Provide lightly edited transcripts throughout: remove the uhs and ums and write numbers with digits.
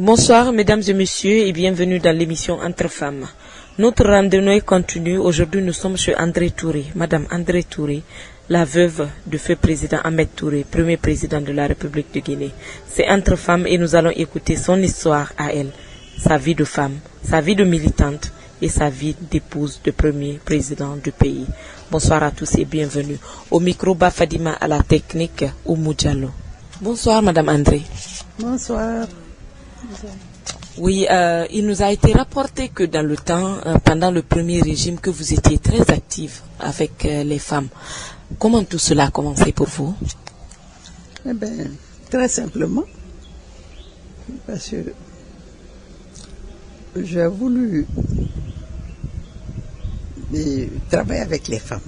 Bonsoir mesdames et messieurs et bienvenue dans l'émission Entre Femmes. Notre randonnée continue. Aujourd'hui nous sommes chez André Touré. Madame André Touré, la veuve du feu président Ahmed Touré, premier président de la République de Guinée. C'est Entre Femmes et nous allons écouter son histoire à elle, sa vie de femme, sa vie de militante et sa vie d'épouse du premier président du pays. Bonsoir à tous et bienvenue. Au micro, Bafadima à la technique, Oumou Diallo. Bonsoir Madame André. Bonsoir. Oui, il nous a été rapporté que dans le temps, pendant le premier régime, que vous étiez très active avec les femmes. Comment tout cela a commencé pour vous? Eh bien, très simplement, parce que j'ai voulu travailler avec les femmes.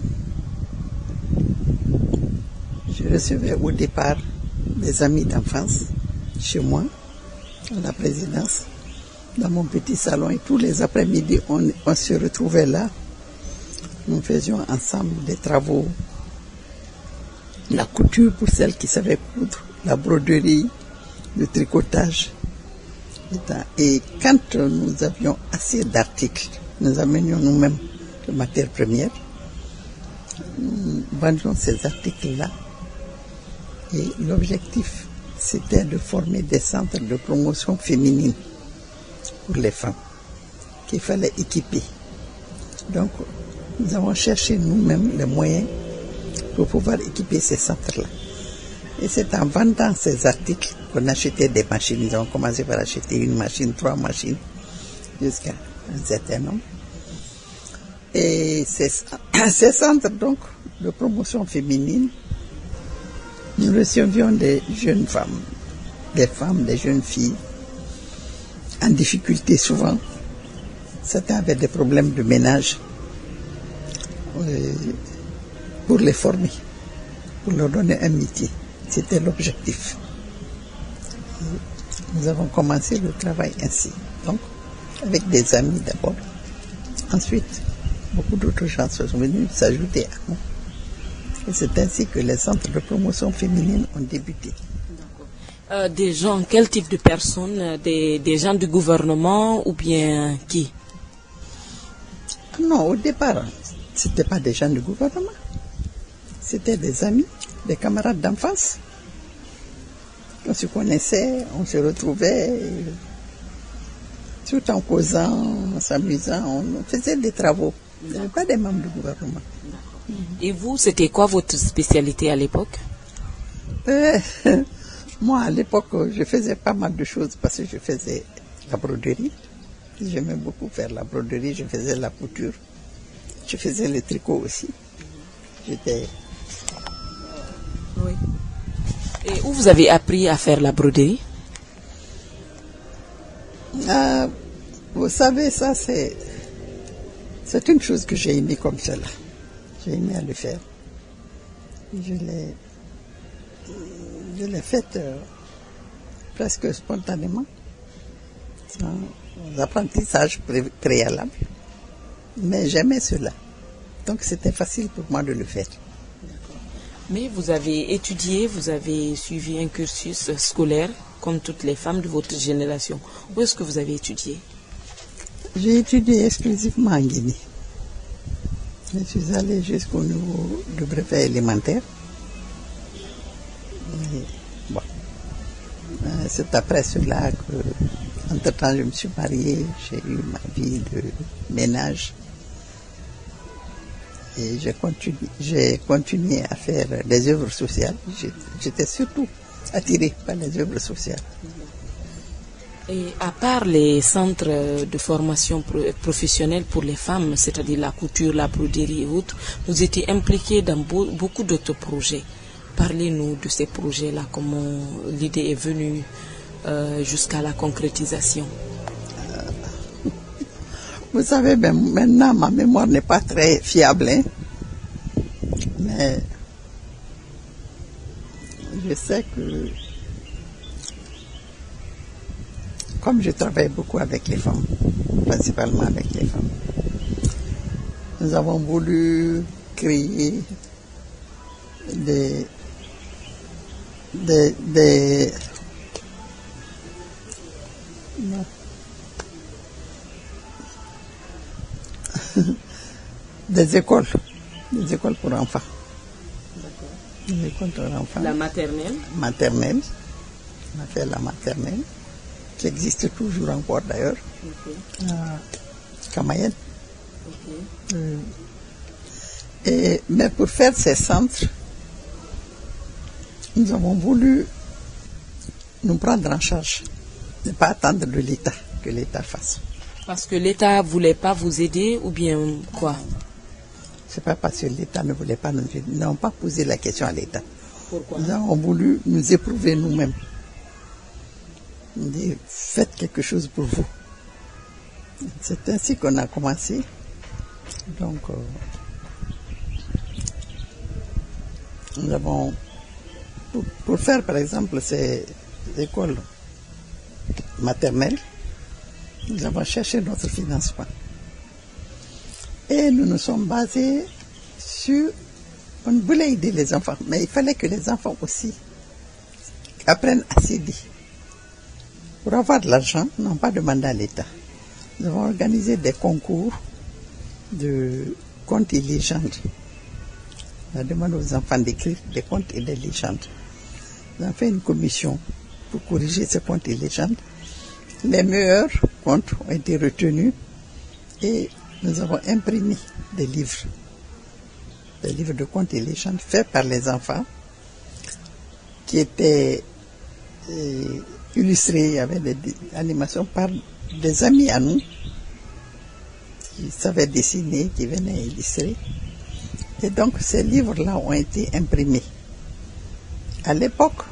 Je recevais au départ des amis d'enfance chez moi, à la présidence, dans mon petit salon, et tous les après-midi, on se retrouvait là. Nous faisions ensemble des travaux, la couture pour celles qui savaient coudre, la broderie, le tricotage. Et quand nous avions assez d'articles, nous amenions nous-mêmes de matières premières, nous vendions ces articles-là. Et l'objectif, c'était de former des centres de promotion féminine pour les femmes qu'il fallait équiper. Donc, nous avons cherché nous-mêmes les moyens pour pouvoir équiper ces centres-là. Et c'est en vendant ces articles qu'on achetait des machines. Nous avons commencé par acheter une machine, 3 machines, jusqu'à un certain nombre. Et ces centres donc de promotion féminine, nous recevions des jeunes femmes, des jeunes filles, en difficulté souvent. Certains avaient des problèmes de ménage, pour les former, pour leur donner un métier. C'était l'objectif. Nous avons commencé le travail ainsi, donc avec des amis d'abord. Ensuite, beaucoup d'autres gens sont venus s'ajouter à nous. Et c'est ainsi que les centres de promotion féminine ont débuté. Des gens, quel type de personnes? Des gens du gouvernement ou bien qui? Non, au départ, ce n'étaient pas des gens du gouvernement. C'était des amis, des camarades d'enfance. On se connaissait, on se retrouvait, tout en causant, en s'amusant, on faisait des travaux. Il n'y avait pas des membres du gouvernement. Et vous, c'était quoi votre spécialité à l'époque? Moi, à l'époque, je faisais pas mal de choses parce que je faisais la broderie. J'aimais beaucoup faire la broderie, je faisais la couture. Je faisais le tricot aussi. Oui. Et où vous avez appris à faire la broderie? Vous savez, ça c'est une chose que j'ai aimé comme cela. J'ai aimé à le faire. Je l'ai faite presque spontanément, sans apprentissage préalable. Mais j'aimais cela. Donc c'était facile pour moi de le faire. Mais vous avez étudié, vous avez suivi un cursus scolaire, comme toutes les femmes de votre génération. Où est-ce que vous avez étudié? J'ai étudié exclusivement en Guinée. Je suis allée jusqu'au niveau de brevet élémentaire. Et, bon. C'est après cela que, entre-temps, je me suis mariée, j'ai eu ma vie de ménage. Et j'ai continué à faire des œuvres sociales. J'étais surtout attirée par les œuvres sociales. Et à part les centres de formation professionnelle pour les femmes, c'est-à-dire la couture, la broderie et autres, vous étiez impliqués dans beaucoup d'autres projets. Parlez-nous de ces projets-là, comment l'idée est venue jusqu'à la concrétisation. Vous savez, maintenant, ma mémoire n'est pas très fiable, hein? Mais je sais que, comme je travaille beaucoup avec les femmes, principalement avec les femmes, nous avons voulu créer des des écoles pour enfants. D'accord. Des écoles pour enfants. La maternelle. Maternelle. On a fait la maternelle, qui existe toujours encore d'ailleurs, à Camayen. Mais pour faire ces centres, nous avons voulu nous prendre en charge, ne pas attendre de l'État, que l'État fasse. Parce que l'État ne voulait pas vous aider ou bien quoi? C'est pas parce que l'État ne voulait pas nous aider. Nous n'avons pas posé la question à l'État. Pourquoi? Nous avons voulu nous éprouver nous-mêmes. Dire, faites quelque chose pour vous. C'est ainsi qu'on a commencé. Donc, nous avons, pour faire par exemple ces écoles maternelles, nous avons cherché notre financement. Et nous nous sommes basés sur, on voulait aider les enfants, mais il fallait que les enfants aussi apprennent à s'aider. Pour avoir de l'argent, nous n'avons pas demandé à l'État. Nous avons organisé des concours de contes et légendes. On a demandé aux enfants d'écrire des contes et des légendes. Nous avons fait une commission pour corriger ces contes et légendes. Les meilleurs contes ont été retenus et nous avons imprimé des livres de contes et légendes faits par les enfants qui étaient illustrés. Il y avait des animations par des amis à nous qui savaient dessiner, qui venaient illustrer. Et donc ces livres-là ont été imprimés. À l'époque,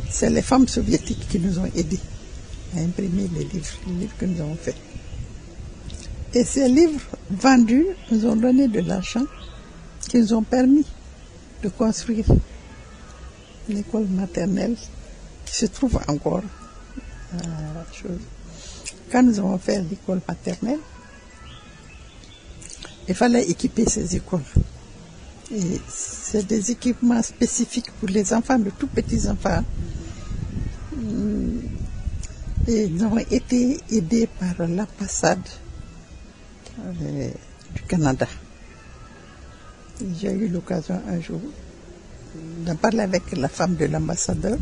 c'est les femmes soviétiques qui nous ont aidés à imprimer les livres que nous avons faits. Et ces livres vendus nous ont donné de l'argent qui nous ont permis de construire une école maternelle qui se trouve encore Quand nous avons fait l'école maternelle, il fallait équiper ces écoles. Et c'est des équipements spécifiques pour les enfants, de tout petits enfants. Et nous avons été aidés par l'ambassade du Canada. J'ai eu l'occasion un jour d'en parler avec la femme de l'ambassadeur.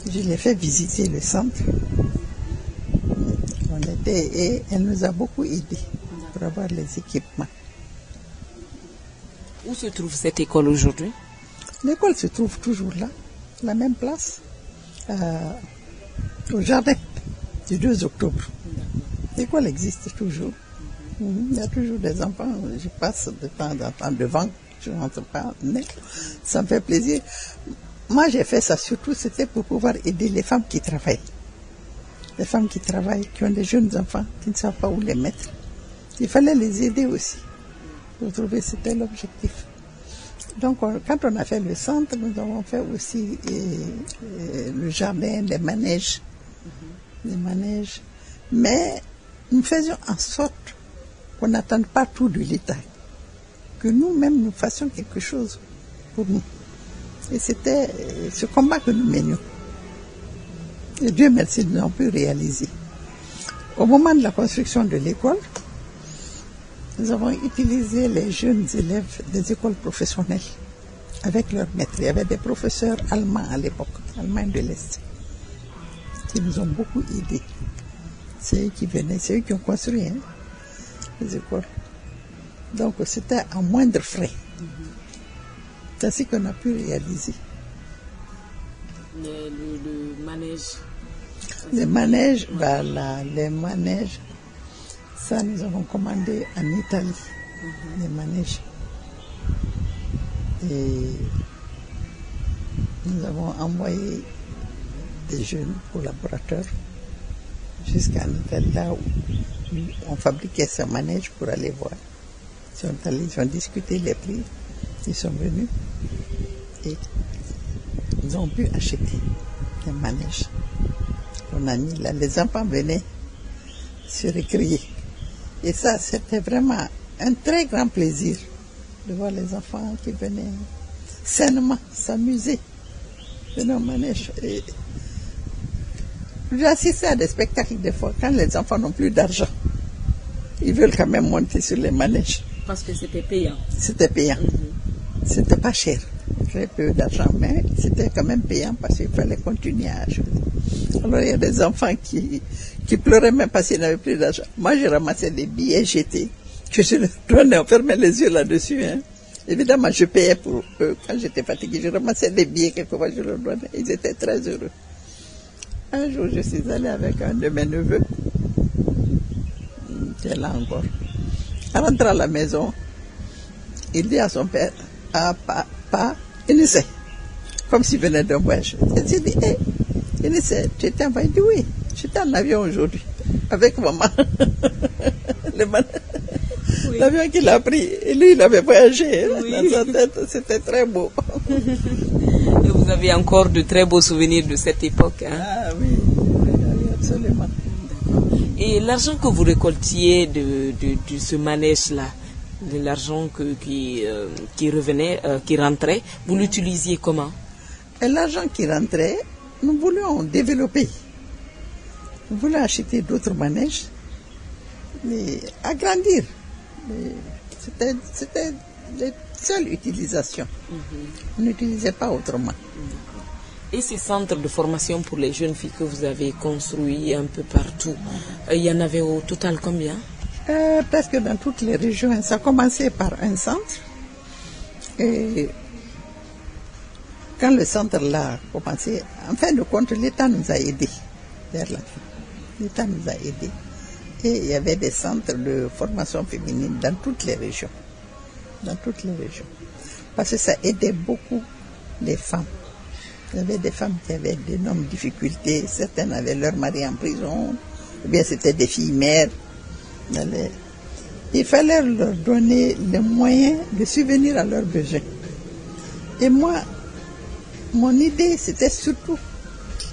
Je l'ai fait visiter le centre. Et elle nous a beaucoup aidés pour avoir les équipements. Où se trouve cette école aujourd'hui? L'école se trouve toujours là, la même place, au jardin du 2 octobre. L'école existe toujours. Il y a toujours des enfants, je passe de temps en temps devant, je n'entre pas, mais ça me fait plaisir. Moi j'ai fait ça surtout, c'était pour pouvoir aider les femmes qui travaillent. Les femmes qui travaillent, qui ont des jeunes enfants, qui ne savent pas où les mettre. Il fallait les aider aussi. Pour trouver, c'était l'objectif. Donc, quand on a fait le centre, nous avons fait aussi le jardin, les manèges. Les manèges. Mais nous faisions en sorte qu'on n'attende pas tout de l'État. Que nous-mêmes, nous fassions quelque chose pour nous. Et c'était ce combat que nous menions. Et Dieu merci, nous avons pu réaliser. Au moment de la construction de l'école, nous avons utilisé les jeunes élèves des écoles professionnelles avec leurs maîtres. Il y avait des professeurs allemands à l'époque, allemands de l'Est, qui nous ont beaucoup aidés. C'est eux qui venaient, c'est eux qui ont construit les écoles. Donc c'était à moindre frais. C'est ce qu'on a pu réaliser. Le manège. Les manèges, voilà, les manèges. Ça, nous avons commandé en Italie, les manèges. Et nous avons envoyé des jeunes collaborateurs jusqu'en Italie, là où on fabriquait ces manèges pour aller voir. Ils sont allés, ils ont discuté les prix, ils sont venus et ils ont pu acheter des manèges. On a mis là, les enfants venaient se récréer. Et ça, c'était vraiment un très grand plaisir de voir les enfants qui venaient sainement s'amuser, venaient au manège. J'ai assisté à des spectacles des fois, quand les enfants n'ont plus d'argent. ils veulent quand même monter sur les manèges. Parce que c'était payant. C'était payant. C'était pas cher. Très peu d'argent, mais c'était quand même payant parce qu'il fallait continuer à acheter. Alors il y a des enfants qui pleuraient même parce qu'ils n'avaient plus d'argent. Moi, j'ai ramassé des billets jetés, que je leur donnais, on fermait les yeux là-dessus. Hein. Évidemment, je payais pour eux. Quand j'étais fatiguée, je ramassais des billets, quelquefois je leur donnais. Ils étaient très heureux. Un jour, je suis allée avec un de mes neveux, qui est là encore. En rentrant à la maison, il dit à son père, papa, Inissé, comme s'il venait d'un voyage. Il dit, hé, Inissé, tu étais en voyage? Il dit, oui, j'étais en avion aujourd'hui, avec maman. Oui. L'avion qu'il a pris, et lui, il avait voyagé dans sa tête, c'était très beau. Et vous avez encore de très beaux souvenirs de cette époque. Hein? Ah oui, absolument. Et l'argent que vous récoltiez de ce manège-là, de l'argent qui revenait, qui rentrait, vous l'utilisiez comment? Et l'argent qui rentrait, nous voulions développer. Nous voulions acheter d'autres manèges, mais agrandir. C'était la seule utilisation. On n'utilisait pas autrement. Et ces centres de formation pour les jeunes filles que vous avez construits un peu partout, il y en avait au total combien? Presque dans toutes les régions. Ça a commencé par un centre. Et quand le centre-là a commencé, en fin de compte, l'État nous a aidés vers la fin. L'État nous a aidés. Et il y avait des centres de formation féminine dans toutes les régions. Dans toutes les régions. Parce que ça aidait beaucoup les femmes. Il y avait des femmes qui avaient d'énormes difficultés. Certaines avaient leur mari en prison. Ou bien c'était des filles mères. Il fallait leur donner les moyens de subvenir à leurs besoins. Et moi, mon idée, c'était surtout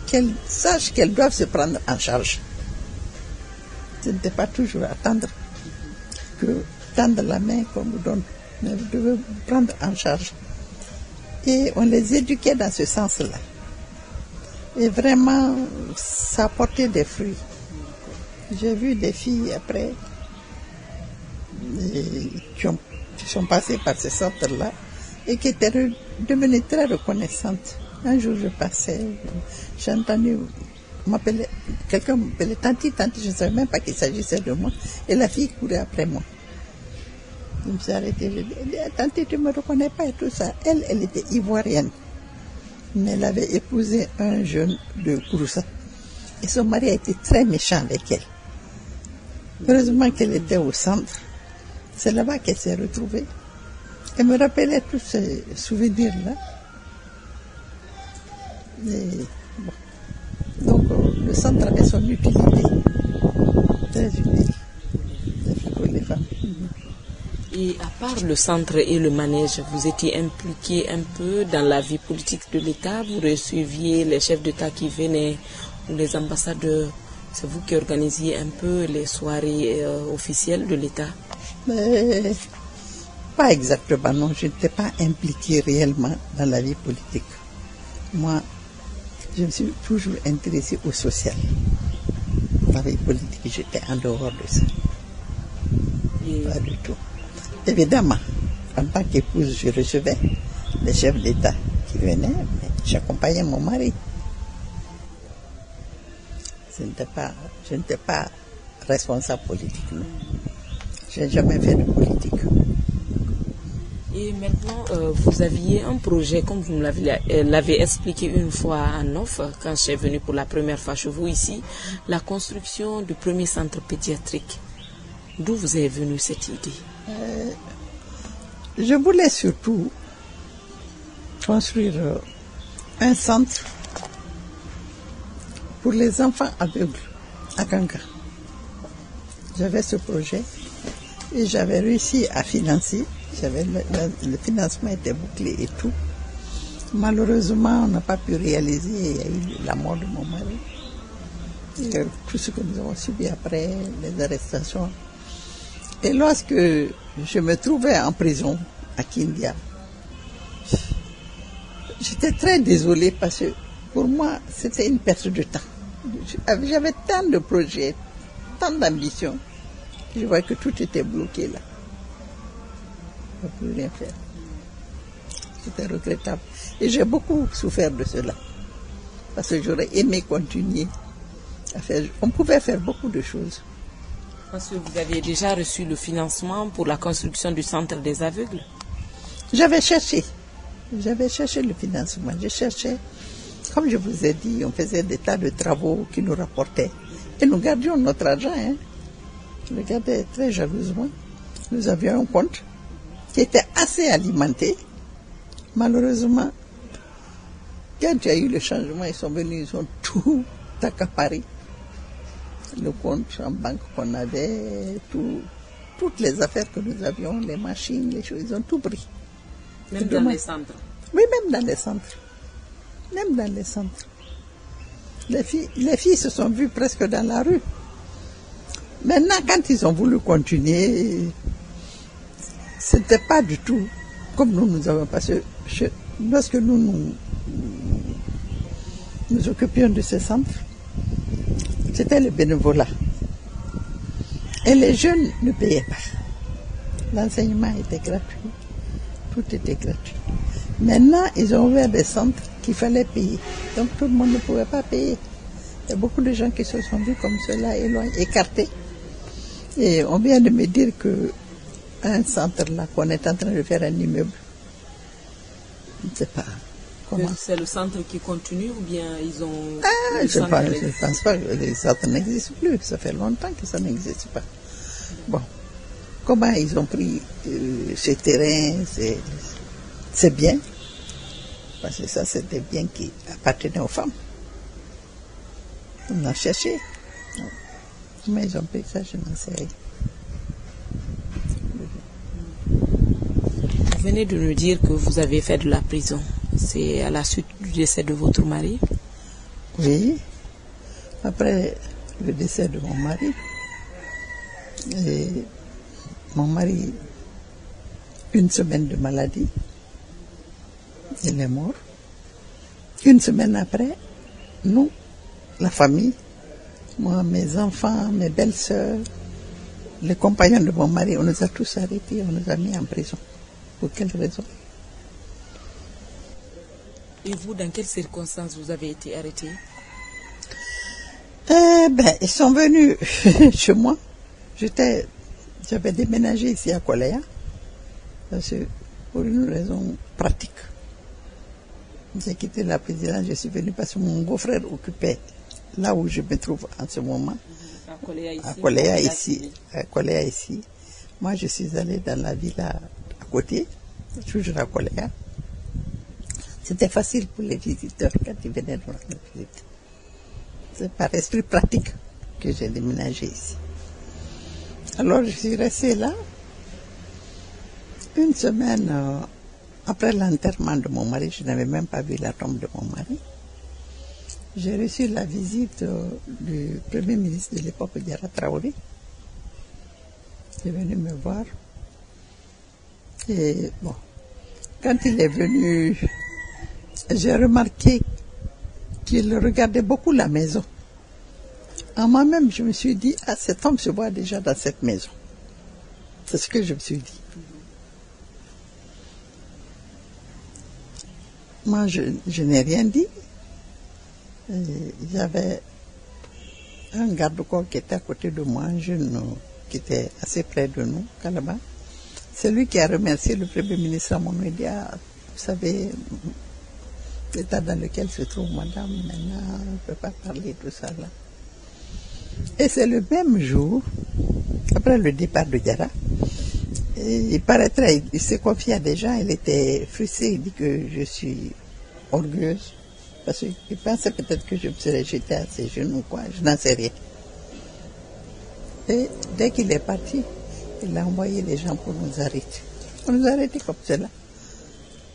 qu'elles sachent qu'elles doivent se prendre en charge. Ce n'était pas toujours attendre que tendre la main qu'on nous donne, mais vous devez vous prendre en charge. Et on les éduquait dans ce sens-là. Et vraiment, ça a porté des fruits. J'ai vu des filles après qui sont passées par ce centre-là et qui étaient devenues très reconnaissantes. Un jour, je passais, j'ai entendu quelqu'un m'appelait Tanti, je ne savais même pas qu'il s'agissait de moi, et la fille courait après moi. Je me suis arrêtée, je dis, Tanti, tu ne me reconnais pas et tout ça. Elle était ivoirienne, mais elle avait épousé un jeune de Kouroussa, et son mari a été très méchant avec elle. Heureusement qu'elle était au centre, c'est là-bas qu'elle s'est retrouvée. Elle me rappelait tous ces souvenirs-là. Donc, le centre avait son utilité, très utile pour les femmes. Et à part le centre et le manège, vous étiez impliqué un peu dans la vie politique de l'État? Vous receviez les chefs d'État qui venaient, ou les ambassadeurs? C'est vous qui organisiez un peu les soirées officielles de l'État? Pas exactement, non. Je n'étais pas impliquée réellement dans la vie politique. Moi, je me suis toujours intéressée au social. La vie politique, j'étais en dehors de ça. Pas du tout. Évidemment, en tant qu'épouse, je recevais les chefs d'État qui venaient, mais j'accompagnais mon mari. Je n'étais pas responsable politique, non. Je n'ai jamais fait de politique. Et maintenant, vous aviez un projet, comme vous me l'avez expliqué une fois à Nof, quand je suis venue pour la première fois chez vous ici, la construction du premier centre pédiatrique. D'où vous est venue cette idée? Je voulais surtout construire un centre pour les enfants aveugles à Kanka. J'avais ce projet et j'avais réussi à financer. Le financement était bouclé et tout. Malheureusement, on n'a pas pu réaliser. Il y a eu la mort de mon mari. Et tout ce que nous avons subi après, les arrestations. Et lorsque je me trouvais en prison à Kindia, j'étais très désolée parce que pour moi, c'était une perte de temps. J'avais tant de projets, tant d'ambitions. Je voyais que tout était bloqué là. On ne peut plus rien faire. C'était regrettable. Et j'ai beaucoup souffert de cela. Parce que j'aurais aimé continuer à faire. On pouvait faire beaucoup de choses. Parce que vous aviez déjà reçu le financement pour la construction du centre des aveugles. J'avais cherché le financement. Je cherchais, comme je vous ai dit, on faisait des tas de travaux qui nous rapportaient. Et nous gardions notre argent. Je le gardais très jalousement. Nous avions un compte qui était assez alimenté. Malheureusement, quand il y a eu le changement, ils sont venus, ils ont tout accaparé. Le compte en banque qu'on avait, toutes les affaires que nous avions, les machines, les choses, ils ont tout pris. Même dans les centres. Oui, même dans les centres. Même dans les centres. Les filles se sont vues presque dans la rue. Maintenant, quand ils ont voulu continuer, ce n'était pas du tout comme nous avons passé. Lorsque nous occupions de ces centres, c'était le bénévolat. Et les jeunes ne payaient pas. L'enseignement était gratuit. Tout était gratuit. Maintenant, ils ont ouvert des centres qu'il fallait payer. Donc tout le monde ne pouvait pas payer. Il y a beaucoup de gens qui se sont vus comme cela, écartés. Et on vient de me dire qu'un centre là, qu'on est en train de faire un immeuble. Je ne sais pas comment. C'est le centre qui continue ou bien ils ont... Je ne pense pas que les centres n'existent plus. Ça fait longtemps que ça n'existe pas. Bon. Comment ils ont pris ces terrains, c'est bien. Parce que ça, c'était bien qui appartenait aux femmes. On a cherché. Comment ils ont pris ça, je n'en sais rien. Vous venez de nous dire que vous avez fait de la prison. C'est à la suite du décès de votre mari? Oui. Après le décès de mon mari, mon mari, une semaine de maladie, il est mort. Une semaine après, nous, la famille, moi, mes enfants, mes belles-sœurs, les compagnons de mon mari, on nous a tous arrêtés, on nous a mis en prison. Pour quelle raison? Et vous, dans quelles circonstances vous avez été arrêté? Ils sont venus chez moi. J'avais déménagé ici à Koléa, parce que pour une raison pratique. J'ai quitté la présidence, je suis venu parce que mon beau-frère occupait là où je me trouve en ce moment. À Koléa ici. Moi, je suis allée dans la villa à côté, toujours à Koléa. C'était facile pour les visiteurs quand ils venaient nous rendre visite. C'est par esprit pratique que j'ai déménagé ici. Alors, je suis restée là. Une semaine après l'enterrement de mon mari, je n'avais même pas vu la tombe de mon mari. J'ai reçu la visite du Premier ministre de l'époque, Diarra Traoré. Il est venu me voir. Et bon, quand il est venu, j'ai remarqué qu'il regardait beaucoup la maison. En moi-même, je me suis dit, ah, cet homme se voit déjà dans cette maison. C'est ce que je me suis dit. Moi, je n'ai rien dit. Il y avait un garde-corps qui était à côté de moi, un jeune qui était assez près de nous, Kalaba. C'est lui qui a remercié le Premier ministre à mon dit, ah, vous savez, l'état dans lequel se trouve madame, maintenant, on ne peut pas parler de ça là. Et c'est le même jour, après le départ de Diarra, il paraîtrait, il s'est confié à des gens, il était frustré, il dit que je suis orgueilleuse, parce qu'il pensait peut-être que je me serais jetée à ses genoux ou quoi, je n'en sais rien. Et dès qu'il est parti, il a envoyé les gens pour nous arrêter. On nous a arrêtés comme cela.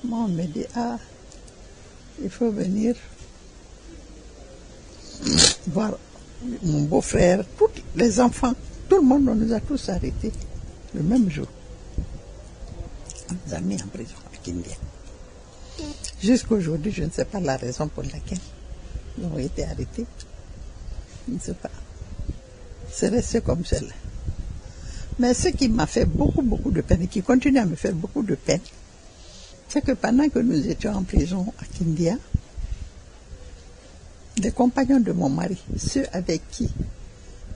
Moi, on me dit, ah, il faut venir voir mon beau-frère, tous les enfants, tout le monde, on nous a tous arrêtés le même jour. On nous a mis en prison à Kindia. Jusqu'à aujourd'hui, je ne sais pas la raison pour laquelle ils ont été arrêtés. Je ne sais pas. C'est resté comme cela. Mais ce qui m'a fait beaucoup, beaucoup de peine et qui continue à me faire beaucoup de peine, c'est que pendant que nous étions en prison à Kindia, les compagnons de mon mari, ceux avec qui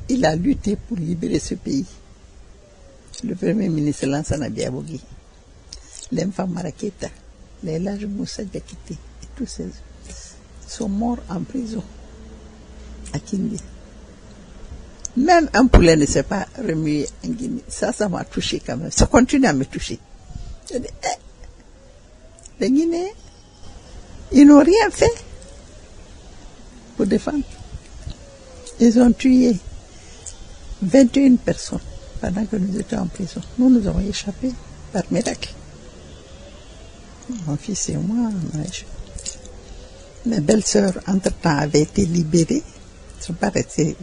il a lutté pour libérer ce pays, le premier ministre Lansana Diabogui, l'Emfa Maraketa, les Elhadji Moussa Diakité, et tous ces sont morts en prison à Kindia. Même un poulet ne s'est pas remué en Guinée. Ça m'a touché quand même. Ça continue à me toucher. Je dis, les Guinéens, ils n'ont rien fait pour défendre. Ils ont tué 21 personnes pendant que nous étions en prison. Nous avons échappé par miracle. Mon fils et moi, on a échappé. Mes belles-sœurs, entre-temps, avaient été libérées. Elles ne sont pas restées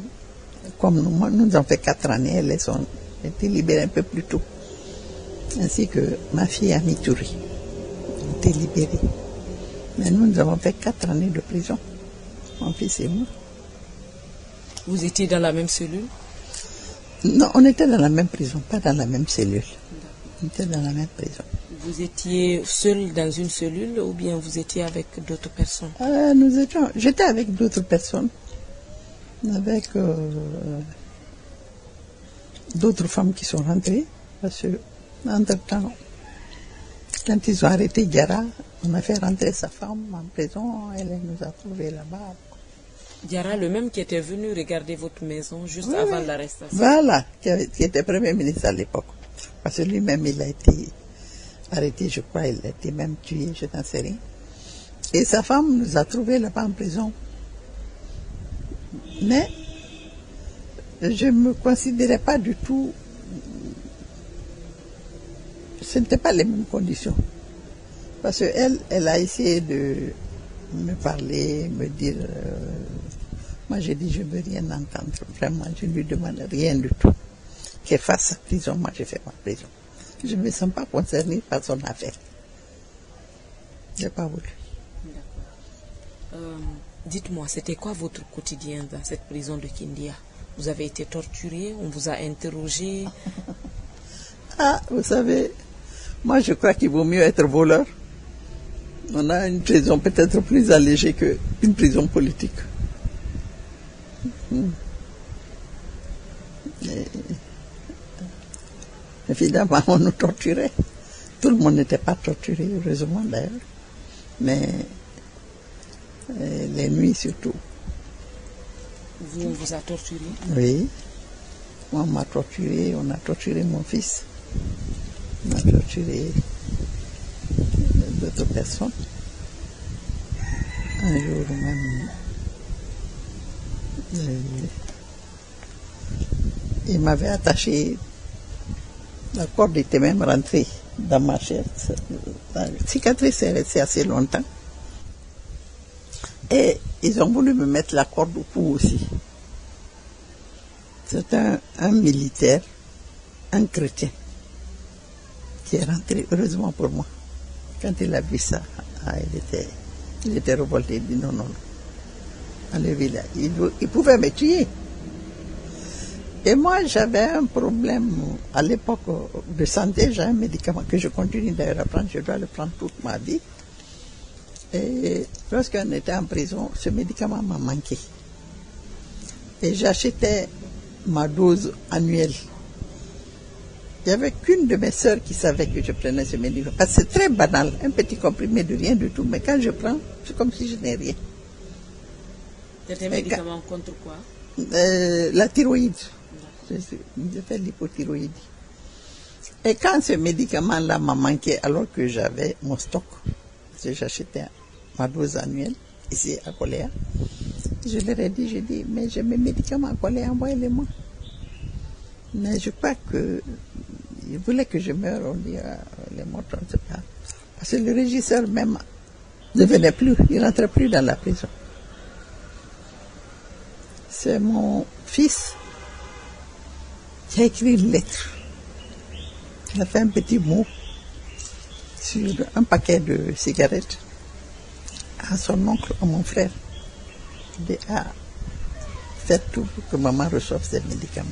comme nous. Moi, nous avons fait 4 années. Elles ont été libérées un peu plus tôt. Ainsi que ma fille Ami Touré a été libérée. Mais nous avons fait 4 années de prison. Mon fils et moi. Vous étiez dans la même cellule? Non, on était dans la même prison, pas dans la même cellule. On était dans la même prison. Vous étiez seul dans une cellule ou bien vous étiez avec d'autres personnes? J'étais avec d'autres personnes, avec d'autres femmes qui sont rentrées, parce que, entre-temps, quand ils ont arrêté Diarra, on a fait rentrer sa femme en prison, elle nous a trouvés là-bas. Diarra, le même qui était venu regarder votre maison juste avant l'arrestation. Voilà, qui était Premier ministre à l'époque. Parce que lui-même, il a été arrêté, je crois, il a été même tué, je n'en sais rien. Et sa femme nous a trouvés là-bas en prison. Mais je ne me considérais pas du tout... Ce n'était pas les mêmes conditions. Parce qu'elle, elle a essayé de me parler, me dire... moi, j'ai dit, je ne veux rien entendre. Vraiment, je ne lui demande rien du tout. Qu'elle fasse sa prison, moi, j'ai fait ma prison. Je ne me sens pas concernée par son affaire. Je n'ai pas voulu. Dites-moi, c'était quoi votre quotidien dans cette prison de Kindia? Vous avez été torturé, on vous a interrogé? Ah, vous savez, moi, je crois qu'il vaut mieux être voleur. On a une prison peut-être plus allégée qu'une prison politique. Évidemment, on nous torturait. Tout le monde n'était pas torturé, heureusement d'ailleurs. Mais les nuits surtout. Vous, on vous a torturé? Oui. Moi, on m'a torturé, on a torturé mon fils. On a torturé d'autres personnes. Un jour même, il m'avait attaché, la corde était même rentrée dans ma chair. La cicatrice est restée assez longtemps. Et ils ont voulu me mettre la corde au cou aussi. C'est un militaire, un chrétien, qui est rentré, heureusement pour moi. Quand il a vu ça, il était révolté, il dit non, non, non. Enlevez-la. Il pouvait me tuer. Et moi, j'avais un problème à l'époque de santé. J'ai un médicament que je continue d'ailleurs à prendre. Je dois le prendre toute ma vie. Et lorsqu'on était en prison, ce médicament m'a manqué. Et j'achetais ma dose annuelle. Il n'y avait qu'une de mes sœurs qui savait que je prenais ce médicament. Parce que c'est très banal, un petit comprimé de rien du tout. Mais quand je prends, c'est comme si je n'ai rien. C'est un médicament contre quoi? La thyroïde. Je fais l'hypothyroïdie. Et quand ce médicament-là m'a manqué, alors que j'avais mon stock, parce que j'achetais ma dose annuelle, ici à Coléa, je leur ai dit, mais j'ai mes médicaments à Coléa, envoyez-les-moi. Mais je crois qu'ils voulaient que je meure, on dit, les morts, on ne sait pas. Parce que le régisseur même ne venait plus, il ne rentrait plus dans la prison. C'est mon fils qui a écrit une lettre. Il a fait un petit mot sur un paquet de cigarettes à son oncle, à mon frère. Il a fait tout pour que maman reçoive ses médicaments.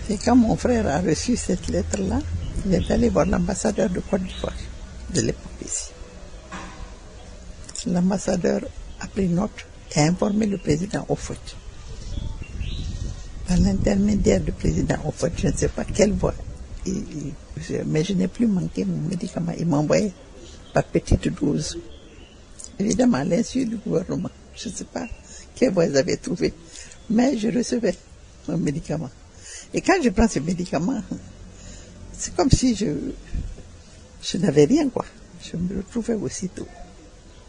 Et quand mon frère a reçu cette lettre-là, il est allé voir l'ambassadeur de Côte d'Ivoire de l'époque ici. L'ambassadeur a pris note et a informé le président Houphouët. Par l'intermédiaire du président Houphouët, je ne sais pas quelle voie, mais je n'ai plus manqué mon médicament. Il m'a envoyé par petite dose. Évidemment, à l'insu du gouvernement. Je ne sais pas quelle voie ils avaient trouvé, mais je recevais mon médicament. Et quand je prends ce médicament, c'est comme si je n'avais rien, quoi. Je me retrouvais aussitôt.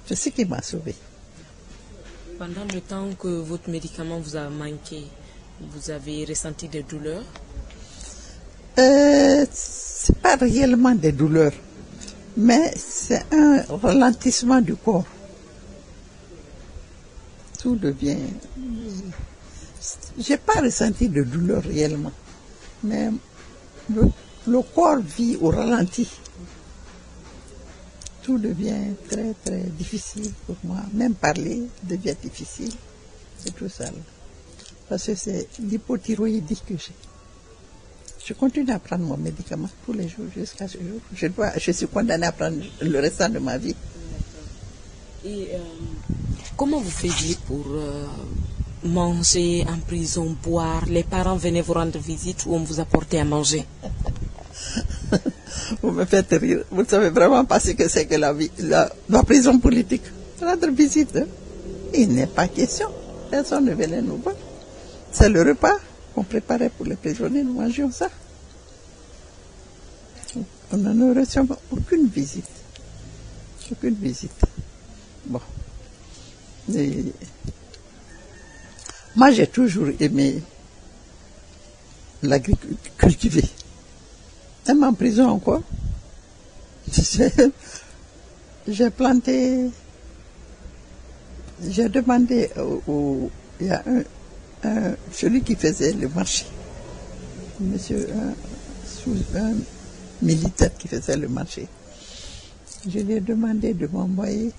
C'est ce qui m'a sauvé. Pendant le temps que votre médicament vous a manqué, vous avez ressenti des douleurs? C'est pas réellement des douleurs, mais c'est un ralentissement du corps. Tout devient... J'ai pas ressenti de douleur réellement, mais le corps vit au ralenti. Tout devient très très difficile pour moi. Même parler devient difficile. C'est tout ça. Là. Parce que c'est l'hypothyroïdie que j'ai. Je continue à prendre mon médicament tous les jours jusqu'à ce jour. Je suis condamnée à prendre le restant de ma vie. Et comment vous faites pour manger en prison, boire? Les parents venaient vous rendre visite ou on vous apportait à manger? Vous me faites rire. Vous ne savez vraiment pas ce que c'est que la prison politique. Rendre visite, hein? Il n'est pas question. Personne ne venait nous voir. C'est le repas qu'on préparait pour les prisonniers. Nous mangions ça. On ne reçoit aucune visite. Aucune visite. Bon. Et moi, j'ai toujours aimé l'agriculture cultivée. Même en prison encore, j'ai planté, j'ai demandé il y a celui qui faisait le marché, un militaire qui faisait le marché. Je lui ai demandé de m'envoyer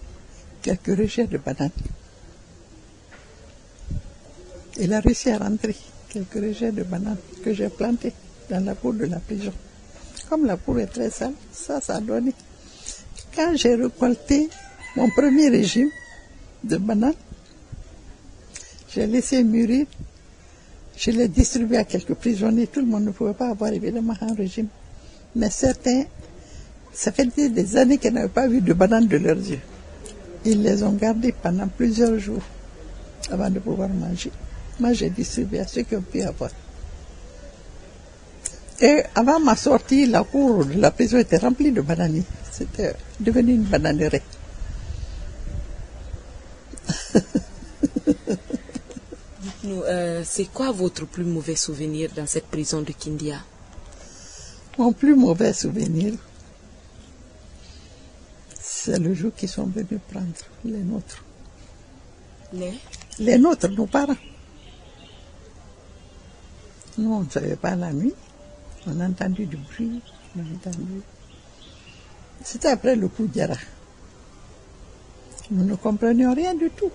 quelques rejets de bananes. Il a réussi à rentrer quelques rejets de bananes que j'ai plantés dans la cour de la prison. Comme la cour est très sale, ça a donné. Quand j'ai récolté mon premier régime de bananes, j'ai laissé mûrir, je l'ai distribué à quelques prisonniers. Tout le monde ne pouvait pas avoir évidemment un régime. Mais certains, ça fait des années qu'ils n'avaient pas vu de bananes de leurs yeux. Ils les ont gardées pendant plusieurs jours avant de pouvoir manger. Moi, j'ai distribué à ceux qui ont pu avoir. Et avant ma sortie, la cour de la prison était remplie de bananiers. C'était devenu une bananerie. Dites-nous, c'est quoi votre plus mauvais souvenir dans cette prison de Kindia? Mon plus mauvais souvenir, c'est le jour qu'ils sont venus prendre les nôtres. Les nôtres, nos parents. Nous, on ne savait pas la nuit. On a entendu du bruit. C'était après le coup d'Yara. Nous ne comprenions rien du tout.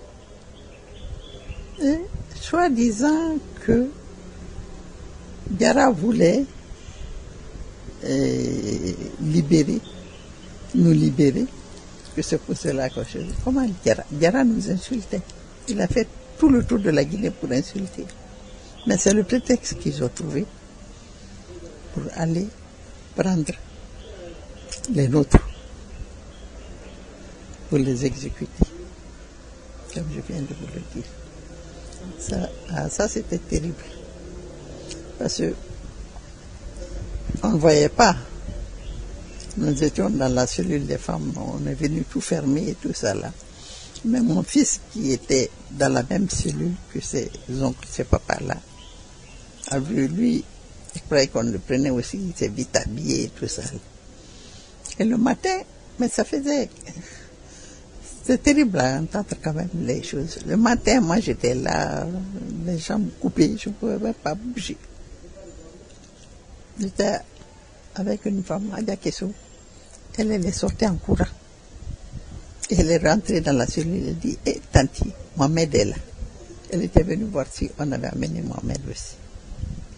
Et soi-disant que Yara voulait nous libérer, que c'est pour cela que je dis. Comment Yara nous insultait. Il a fait tout le tour de la Guinée pour insulter. Mais c'est le prétexte qu'ils ont trouvé pour aller prendre les nôtres, pour les exécuter, comme je viens de vous le dire. Ça c'était terrible. Parce que on ne voyait pas. Nous étions dans la cellule des femmes, on est venu tout fermer et tout ça là. Mais mon fils qui était dans la même cellule que ses oncles, ses papas là, a vu lui, il croyait qu'on le prenait aussi, il s'est vite habillé et tout ça. Et le matin, mais ça faisait... C'était terrible à entendre quand même les choses. Le matin, moi j'étais là, les jambes coupées, je ne pouvais même pas bouger. J'étais avec une femme, Adia Kesso. Elle est sortie en courant. Et elle est rentrée dans la cellule, elle dit, eh, tanti, Mohamed est là. Elle était venue voir si on avait amené Mohamed aussi.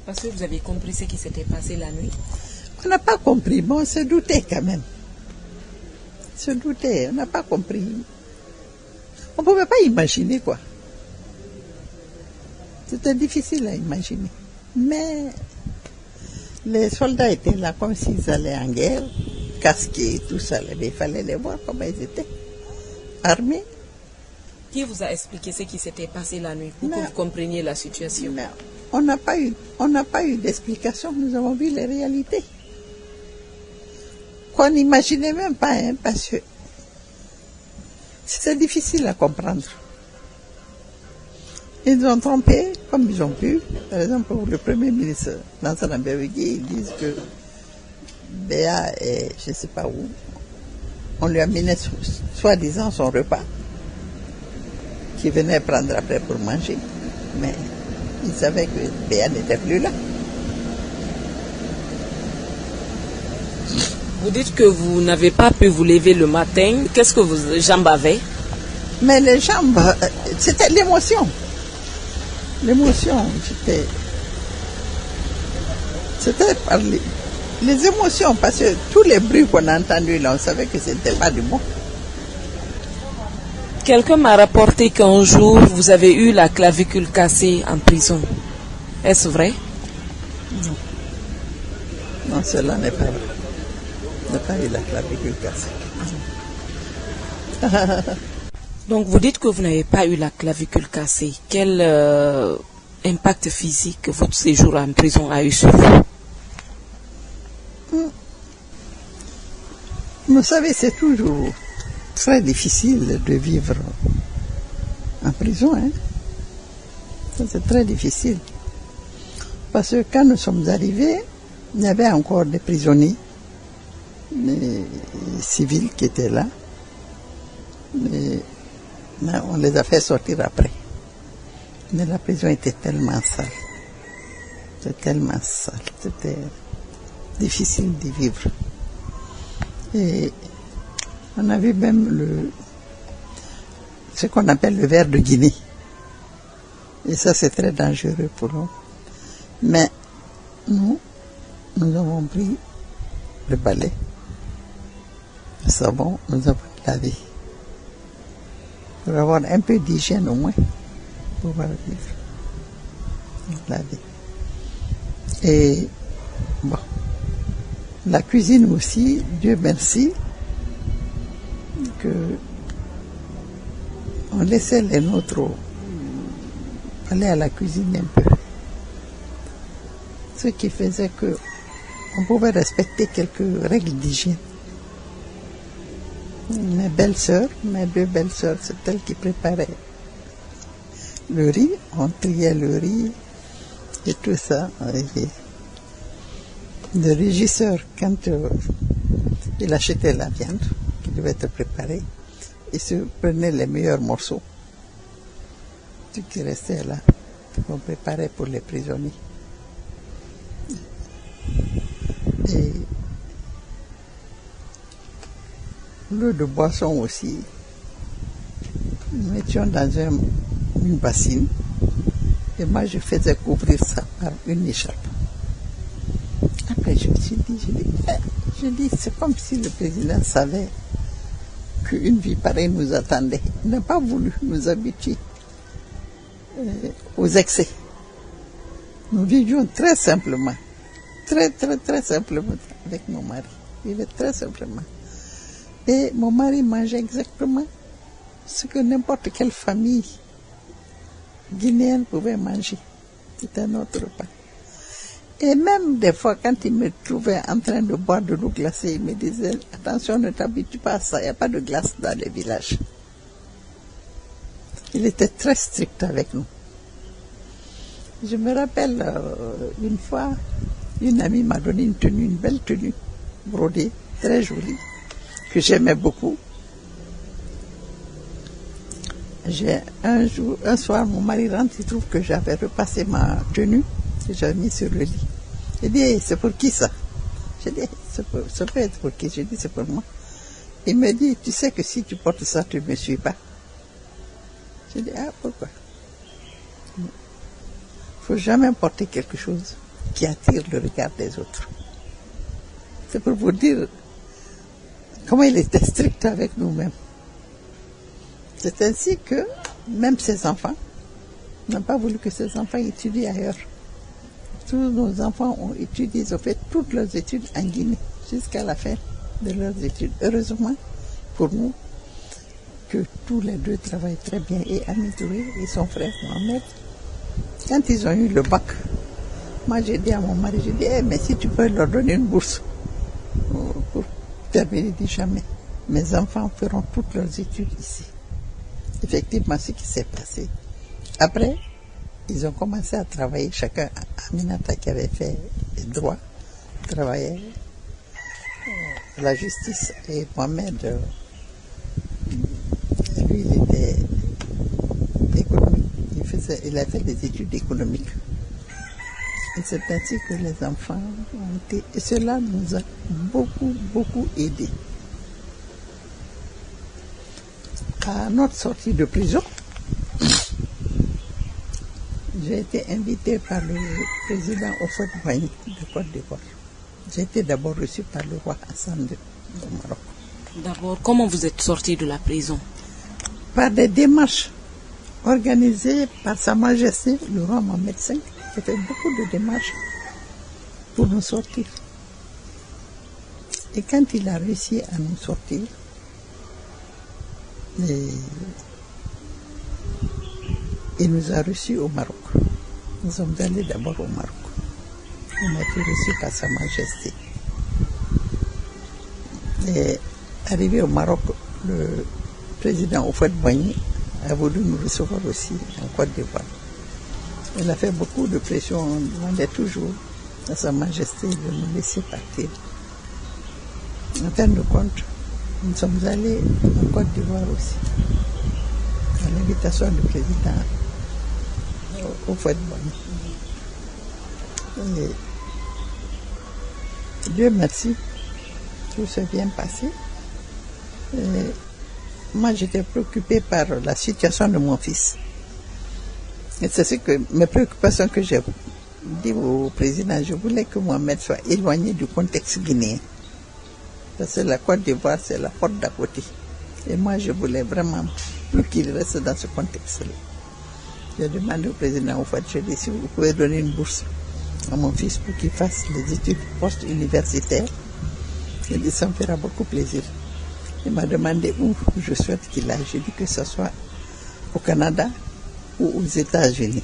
Parce que vous avez compris ce qui s'était passé la nuit. On n'a pas compris, bon, on se doutait quand même. Se doutait, on n'a pas compris. On ne pouvait pas imaginer, quoi. C'était difficile à imaginer. Mais les soldats étaient là comme s'ils allaient en guerre, casqués, tout ça. Il fallait les voir comment ils étaient, armés. Qui vous a expliqué ce qui s'était passé la nuit pour que vous compreniez la situation? Mais on n'a pas eu d'explication, nous avons vu les réalités. Qu'on n'imaginait même pas, hein, parce que c'était difficile à comprendre. Ils ont trompé comme ils ont pu. Par exemple, pour le Premier ministre Lansana Berugui, ils disent que Béa est je ne sais pas où. On lui a amené soi-disant son repas, qu'il venait prendre après pour manger. Mais ils savaient que Béa n'était plus là. Vous dites que vous n'avez pas pu vous lever le matin. Qu'est-ce que vos jambes avaient? Mais les jambes, c'était l'émotion. L'émotion, c'était par les émotions, parce que tous les bruits qu'on a entendus là, on savait que ce n'était pas du bon. Quelqu'un m'a rapporté qu'un jour, vous avez eu la clavicule cassée en prison. Est-ce vrai? Non. Non, cela n'est pas vrai. Je n'ai pas eu la clavicule cassée. Donc vous dites que vous n'avez pas eu la clavicule cassée. Quel impact physique votre séjour en prison a eu sur vous? Vous savez, c'est toujours très difficile de vivre en prison. Hein? Ça, c'est très difficile. Parce que quand nous sommes arrivés, il y avait encore des prisonniers, des civils qui étaient là. Mais on les a fait sortir après. Mais la prison était tellement sale. C'était tellement sale. C'était difficile d'y vivre. Et on a vu même ce qu'on appelle le ver de Guinée. Et ça, c'est très dangereux pour nous. Mais nous avons pris le balai, le savon, nous avons lavé. Pour avoir un peu d'hygiène au moins, pour pouvoir vivre. Laver. Et bon, la cuisine aussi, Dieu merci, que on laissait les nôtres aller à la cuisine un peu. Ce qui faisait que on pouvait respecter quelques règles d'hygiène. Mes deux belles sœurs, c'est elles qui préparaient le riz, on triait le riz et tout ça. Et le régisseur, quand il achetait la viande qui devait être préparée, il se prenait les meilleurs morceaux, ce qui restait là, qu'on préparait pour les prisonniers. Et l'eau de boisson aussi, nous mettions dans une bassine et moi je faisais couvrir ça par une écharpe. Après je me suis dit, c'est comme si le président savait qu'une vie pareille nous attendait. Il n'a pas voulu nous habituer aux excès. Nous vivions très simplement, très simplement avec mon mari. Il vivait très simplement. Et mon mari mangeait exactement ce que n'importe quelle famille guinéenne pouvait manger. C'était notre repas. Et même des fois, quand il me trouvait en train de boire de l'eau glacée, il me disait, attention, ne t'habitue pas à ça, il n'y a pas de glace dans les villages. Il était très strict avec nous. Je me rappelle, une fois, une amie m'a donné une belle tenue, brodée, très jolie, que j'aimais beaucoup. Un soir, mon mari rentre, il trouve que j'avais repassé ma tenue, que j'avais mis sur le lit. Il dit, c'est pour qui ça? J'ai dit, ça peut être pour qui? J'ai dit, c'est pour moi. Il me dit, tu sais que si tu portes ça, tu ne me suis pas. J'ai dit, ah, pourquoi? Il ne faut jamais porter quelque chose qui attire le regard des autres. C'est pour vous dire comment il était strict avec nous-mêmes. C'est ainsi que même ses enfants n'ont pas voulu que ses enfants étudient ailleurs. Tous nos enfants ont étudié, ils ont fait toutes leurs études en Guinée jusqu'à la fin de leurs études. Heureusement pour nous que tous les deux travaillent très bien, et Ami Touré et son frère Mohamed. Quand ils ont eu le bac, moi j'ai dit à mon mari, j'ai dit, mais si tu peux leur donner une bourse pour terminer, il dit jamais. Mes enfants feront toutes leurs études ici. Effectivement, ce qui s'est passé. Après, ils ont commencé à travailler, chacun, Aminata qui avait fait le droit, travaillait la justice, et Mohamed, lui, il était économique, il a fait des études économiques. Et c'est ainsi que les enfants ont été, et cela nous a beaucoup aidés. À notre sortie de prison, j'ai été invité par le président Houphouët-Boigny de Côte d'Ivoire. J'ai été d'abord reçu par le roi Hassan de Maroc. D'abord, comment vous êtes sorti de la prison? Par des démarches organisées par Sa Majesté, le roi Mohamed V, qui a fait beaucoup de démarches pour nous sortir. Et quand il a réussi à nous sortir, il nous a reçus au Maroc. Nous sommes allés d'abord au Maroc. On a été reçus par Sa Majesté. Et arrivé au Maroc, le président Houphouët-Boigny a voulu nous recevoir aussi en Côte d'Ivoire. Il a fait beaucoup de pression, on demandait toujours à Sa Majesté de nous laisser partir. En fin de compte, nous sommes allés en Côte d'Ivoire aussi, à l'invitation du président Houphouët-Boigny. Dieu merci, tout s'est bien passé. Moi, j'étais préoccupée par la situation de mon fils. Et c'est ce que mes préoccupations que j'ai dit au président. Je voulais que Mohamed soit éloigné du contexte guinéen. Parce que la Côte d'Ivoire, c'est la porte d'à côté. Et moi, je voulais vraiment plus qu'il reste dans ce contexte-là. J'ai demandé au président Houphouët, je lui ai dit, si vous pouvez donner une bourse à mon fils pour qu'il fasse les études post-universitaires, il dit, ça me fera beaucoup plaisir. Il m'a demandé où je souhaite qu'il aille. J'ai dit que ce soit au Canada ou aux États-Unis.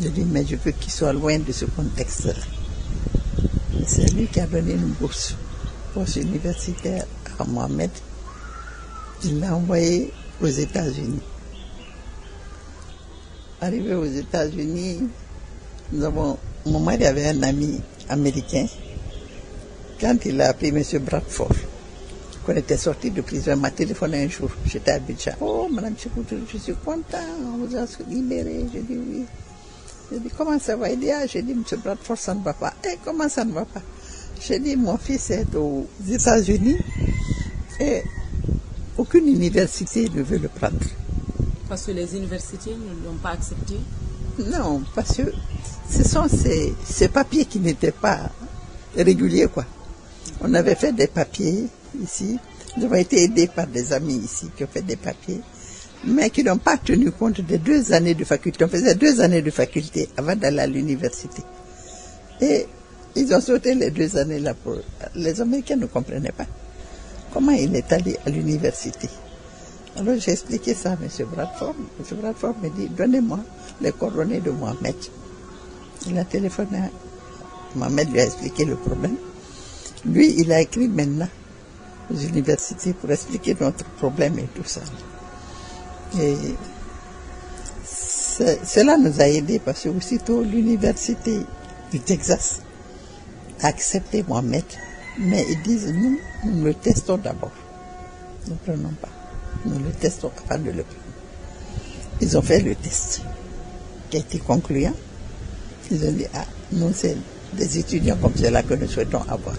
J'ai dit, mais je veux qu'il soit loin de ce contexte-là. C'est lui qui a donné une bourse post-universitaire à Mohamed. Il l'a envoyé aux États-Unis. Arrivé aux États-Unis, mon mari avait un ami américain. Quand il a appris M. Bradford, qu'on était sorti de prison, il m'a téléphoné un jour. J'étais à Abidjan. Oh, madame Chekoutou, je suis content, on vous a libéré. J'ai dit oui. J'ai dit, comment ça va? Il dit, j'ai dit, M. Bradford, ça ne va pas. Eh, comment ça ne va pas? J'ai dit, mon fils est aux États-Unis et aucune université ne veut le prendre. Parce que les universités ne l'ont pas accepté? Non, parce que ce sont ces papiers qui n'étaient pas réguliers, quoi. On avait fait des papiers ici. Nous avons été aidés par des amis ici qui ont fait des papiers, mais qui n'ont pas tenu compte des 2 années de faculté. On faisait 2 années de faculté avant d'aller à l'université. Et ils ont sauté les 2 années là pour... Les Américains ne comprenaient pas comment il est allé à l'université. Alors j'ai expliqué ça à M. Bradford. M. Bradford me dit, donnez-moi les coordonnées de Mohamed. Il a téléphoné à Mohamed, lui a expliqué le problème. Lui, il a écrit maintenant aux universités pour expliquer notre problème et tout ça. Et cela nous a aidés parce que aussitôt l'université du Texas a accepté Mohamed, mais ils disent, nous le testons d'abord. Nous ne prenons pas. Nous le testons avant de le prendre. Ils ont fait le test qui a été concluant. Ils ont dit, nous c'est des étudiants comme cela que nous souhaitons avoir.